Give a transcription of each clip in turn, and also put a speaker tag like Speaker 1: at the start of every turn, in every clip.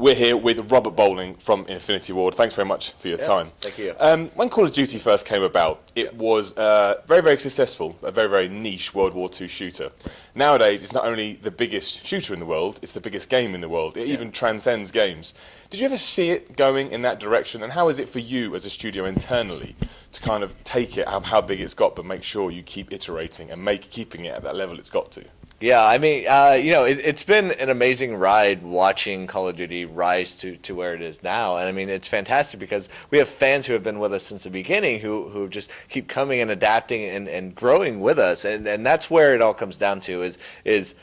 Speaker 1: We're here with Robert Bowling from Infinity Ward. Thanks very much for your time.
Speaker 2: Thank you.
Speaker 1: When Call of Duty first came about, it was very, very successful, a very, very niche World War II shooter. Nowadays, it's not only the biggest shooter in the world, it's the biggest game in the world. It even transcends games. Did you ever see it going in that direction? And how is it for you as a studio internally to kind of take it how big it's got, but make sure you keep iterating and keeping it at that level it's got to?
Speaker 2: Yeah, I mean, it's been an amazing ride watching Call of Duty rise to where it is now. And I mean, it's fantastic because we have fans who have been with us since the beginning who just keep coming and adapting and growing with us. And that's where it all comes down to is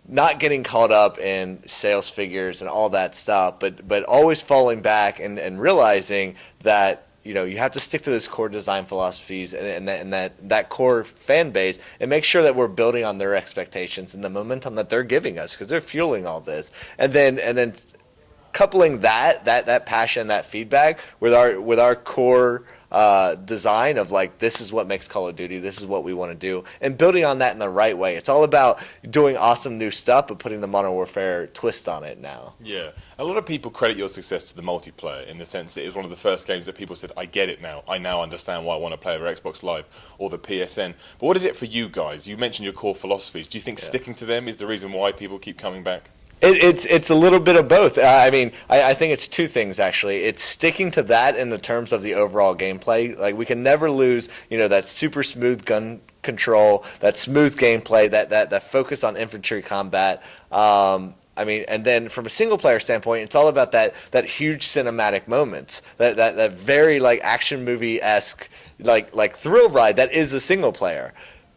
Speaker 2: not getting caught up in sales figures and all that stuff, but always falling back and realizing that you have to stick to those core design philosophies and that core fan base and make sure that we're building on their expectations and the momentum that they're giving us because they're fueling all this. And then coupling that passion, that feedback with our core design of like, this is what makes Call of Duty, this is what we want to do, and building on that in the right way. It's all about doing awesome new stuff but putting the Modern Warfare twist on it now.
Speaker 1: Yeah, a lot of people credit your success to the multiplayer in the sense that it was one of the first games that people said, I get it now, I now understand why I want to play over Xbox Live or the PSN. But what is it for you guys? You mentioned your core philosophies. Do you think sticking to them is the reason why people keep coming back?
Speaker 2: It's a little bit of both. I mean, I think it's two things, actually. It's sticking to that in the terms of the overall gameplay. Like, we can never lose, that super smooth gun control, that smooth gameplay, that focus on infantry combat. I mean, and then from a single-player standpoint, it's all about that huge cinematic moments, that very, like, action movie-esque, like thrill ride that is a single-player.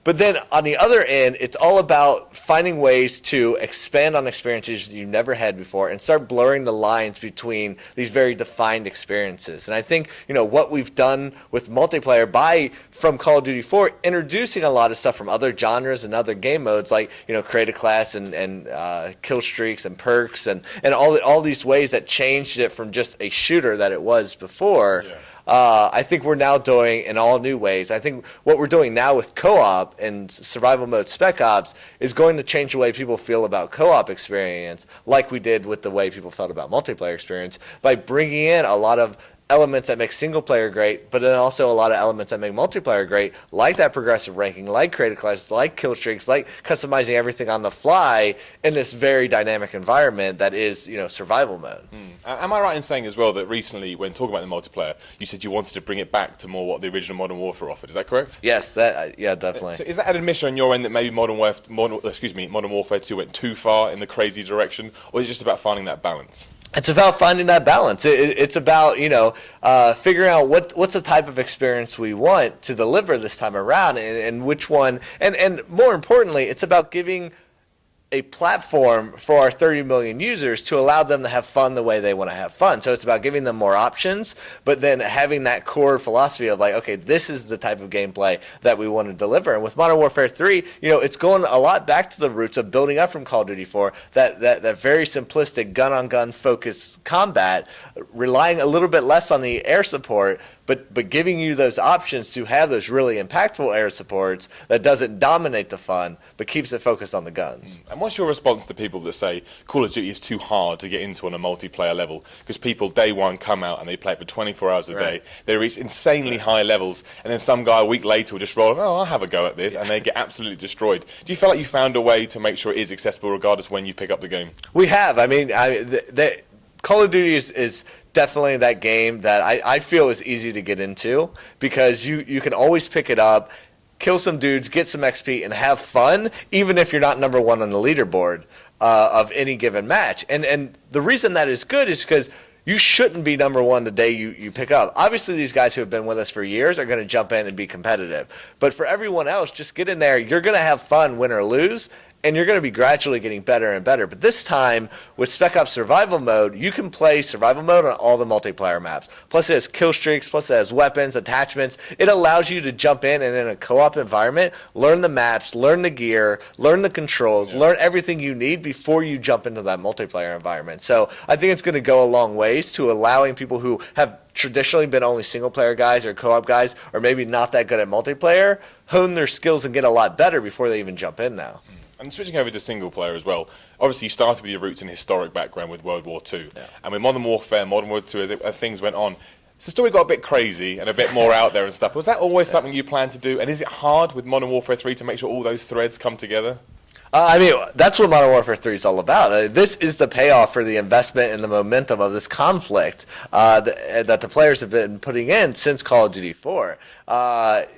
Speaker 2: But then on the other end, it's all about finding ways to expand on experiences you never had before and start blurring the lines between these very defined experiences. And I think, what we've done with multiplayer from Call of Duty 4, introducing a lot of stuff from other genres and other game modes like, create a class and kill streaks and perks and all these ways that changed it from just a shooter that it was before. Yeah. I think we're now doing in all new ways. I think what we're doing now with co-op and survival mode Spec Ops is going to change the way people feel about co-op experience, like we did with the way people felt about multiplayer experience, by bringing in a lot of elements that make single player great, but then also a lot of elements that make multiplayer great, like that progressive ranking, like creative classes, like kill streaks, like customizing everything on the fly in this very dynamic environment that is, survival mode.
Speaker 1: Am I right in saying as well that recently, when talking about the multiplayer, you said you wanted to bring it back to more what the original Modern Warfare offered? Is that correct?
Speaker 2: Yes, definitely.
Speaker 1: So is that an admission on your end that maybe Modern Warfare 2 went too far in the crazy direction, or is it just about finding that balance?
Speaker 2: It's about finding that balance. It's about, figuring out what's the type of experience we want to deliver this time around and which one. And more importantly, it's about giving a platform for our 30 million users to allow them to have fun the way they want to have fun. So it's about giving them more options, but then having that core philosophy of like, okay, this is the type of gameplay that we want to deliver. And with Modern Warfare 3, it's going a lot back to the roots of building up from Call of Duty 4, that very simplistic gun-on-gun focused combat, relying a little bit less on the air support, but giving you those options to have those really impactful air supports that doesn't dominate the fun, but keeps it focused on the guns.
Speaker 1: And what's your response to people that say Call of Duty is too hard to get into on a multiplayer level? Because people day one come out and they play it for 24 hours a day. They reach insanely high levels, and then some guy a week later will just roll, I'll have a go at this, and they get absolutely destroyed. Do you feel like you found a way to make sure it is accessible regardless when you pick up the game?
Speaker 2: We have. I mean, Call of Duty is definitely that game that I feel is easy to get into because you can always pick it up, kill some dudes, get some XP, and have fun, even if you're not number one on the leaderboard of any given match. And the reason that is good is because you shouldn't be number one the day you pick up. Obviously, these guys who have been with us for years are going to jump in and be competitive. But for everyone else, just get in there. You're going to have fun, win or lose, and you're going to be gradually getting better and better. But this time, with Spec Ops Survival Mode, you can play Survival Mode on all the multiplayer maps. Plus it has kill streaks, plus it has weapons, attachments. It allows you to jump in and in a co-op environment, learn the maps, learn the gear, learn the controls, learn everything you need before you jump into that multiplayer environment. So I think it's going to go a long ways to allowing people who have traditionally been only single-player guys or co-op guys, or maybe not that good at multiplayer, hone their skills and get a lot better before they even jump in now.
Speaker 1: And switching over to single player as well, obviously you started with your roots and historic background with World War II.
Speaker 2: Yeah.
Speaker 1: And with Modern Warfare, Modern Warfare 2, as things went on, so the story got a bit crazy and a bit more out there and stuff. Was that always something you planned to do? And is it hard with Modern Warfare 3 to make sure all those threads come together?
Speaker 2: I mean, that's what Modern Warfare 3 is all about. This is the payoff for the investment and the momentum of this conflict that the players have been putting in since Call of Duty 4.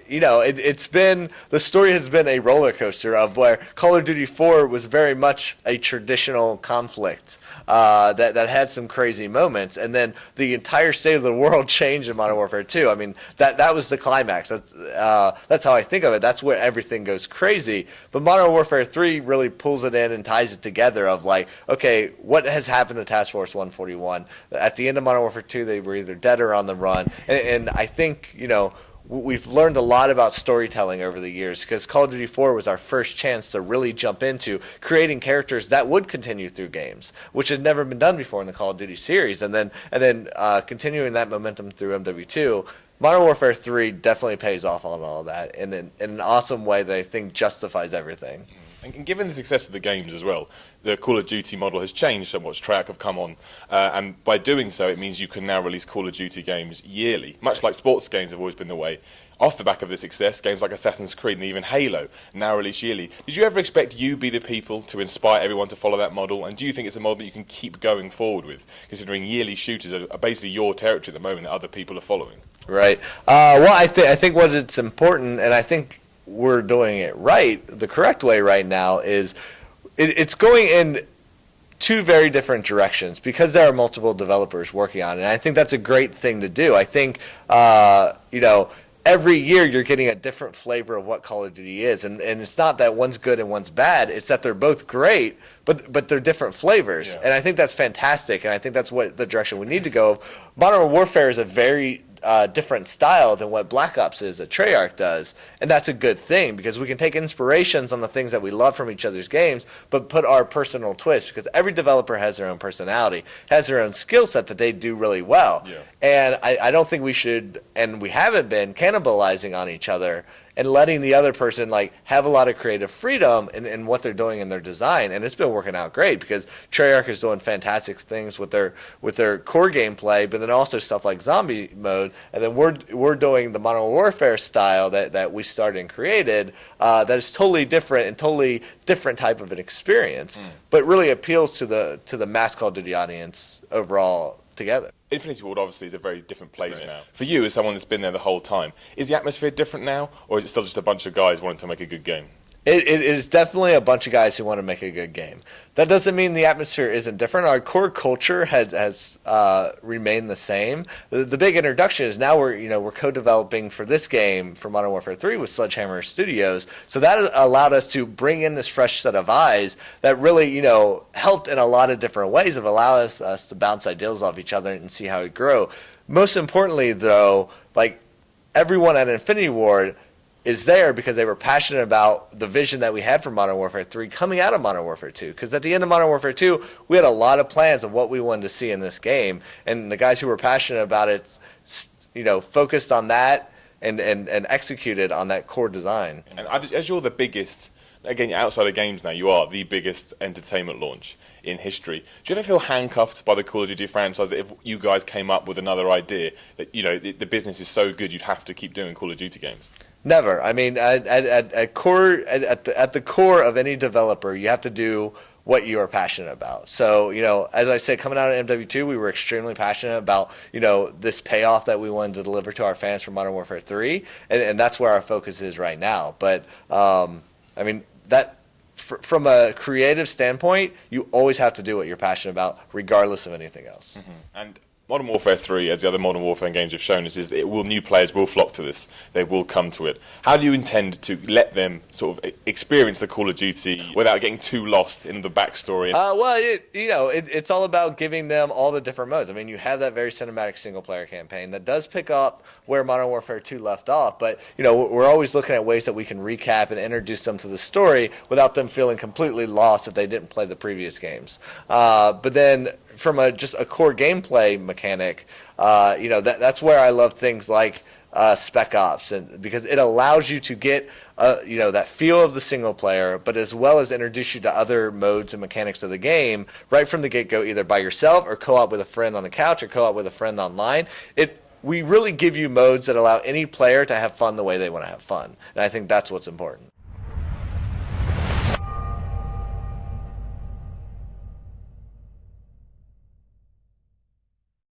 Speaker 2: It's been, the story has been a roller coaster of where Call of Duty 4 was very much a traditional conflict that had some crazy moments, and then the entire state of the world changed in Modern Warfare 2. I mean, that was the climax. That's how I think of it. That's where everything goes crazy. But Modern Warfare 3 really pulls it in and ties it together of like, okay, what has happened to Task Force 141? At the end of Modern Warfare 2, they were either dead or on the run. And I think, we've learned a lot about storytelling over the years because Call of Duty 4 was our first chance to really jump into creating characters that would continue through games, which had never been done before in the Call of Duty series. And then continuing that momentum through MW2, Modern Warfare 3 definitely pays off on all of that in an awesome way that I think justifies everything.
Speaker 1: And given the success of the games as well, the Call of Duty model has changed somewhat. Treyarch have come on, and by doing so, it means you can now release Call of Duty games yearly, much like sports games have always been the way. Off the back of this success, games like Assassin's Creed and even Halo now release yearly. Did you ever expect you be the people to inspire everyone to follow that model? And do you think it's a model that you can keep going forward with, considering yearly shooters are basically your territory at the moment that other people are following?
Speaker 2: Right. Well, I think what it's important, and I think we're doing it right, the correct way right now, is it's going in two very different directions because there are multiple developers working on it. And I think that's a great thing to do. I think, every year you're getting a different flavor of what Call of Duty is. And it's not that one's good and one's bad. It's that they're both great, but they're different flavors. Yeah. And I think that's fantastic. And I think that's what the direction we need to go. Modern Warfare is a very different style than what Black Ops is that Treyarch does, and that's a good thing because we can take inspirations on the things that we love from each other's games, but put our personal twist because every developer has their own personality, has their own skill set that they do really well. Yeah. And I don't think we should, and we haven't been cannibalizing on each other and letting the other person have a lot of creative freedom in what they're doing in their design. And it's been working out great because Treyarch is doing fantastic things with their core gameplay, but then also stuff like zombie mode. And then we're doing the Modern Warfare style that we started and created that is totally different and totally different type of an experience, but really appeals to the mass Call of Duty audience overall together.
Speaker 1: Infinity Ward obviously is a very different place now. For you, as someone that's been there the whole time, is the atmosphere different now, or is it still just a bunch of guys wanting to make a good game?
Speaker 2: It is definitely a bunch of guys who want to make a good game. That doesn't mean the atmosphere isn't different. Our core culture has remained the same. The big introduction is now we're co-developing for this game for Modern Warfare 3 with Sledgehammer Studios. So that allowed us to bring in this fresh set of eyes that really helped in a lot of different ways of allowing us to bounce ideas off each other and see how it grow. Most importantly, though, everyone at Infinity Ward is there because they were passionate about the vision that we had for Modern Warfare 3 coming out of Modern Warfare 2. Because at the end of Modern Warfare 2, we had a lot of plans of what we wanted to see in this game. And the guys who were passionate about it, focused on that and executed on that core design.
Speaker 1: And as you're the biggest, again, outside of games now, you are the biggest entertainment launch in history. Do you ever feel handcuffed by the Call of Duty franchise that if you guys came up with another idea that, the business is so good you'd have to keep doing Call of Duty games?
Speaker 2: Never. I mean, at the core of any developer, you have to do what you are passionate about. So, as I said, coming out of MW2, we were extremely passionate about, this payoff that we wanted to deliver to our fans for Modern Warfare 3, and that's where our focus is right now. But, from a creative standpoint, you always have to do what you're passionate about, regardless of anything else.
Speaker 1: Mm-hmm. And Modern Warfare 3, as the other Modern Warfare games have shown us, is that new players will flock to this. They will come to it. How do you intend to let them sort of experience the Call of Duty without getting too lost in the backstory?
Speaker 2: It's all about giving them all the different modes. I mean, you have that very cinematic single-player campaign that does pick up where Modern Warfare 2 left off, but, we're always looking at ways that we can recap and introduce them to the story without them feeling completely lost if they didn't play the previous games. But then from just a core gameplay mechanic, that's where I love things like Spec Ops, and because it allows you to get that feel of the single player, but as well as introduce you to other modes and mechanics of the game right from the get-go, either by yourself or co-op with a friend on the couch or co-op with a friend online. We really give you modes that allow any player to have fun the way they want to have fun, and I think that's what's important.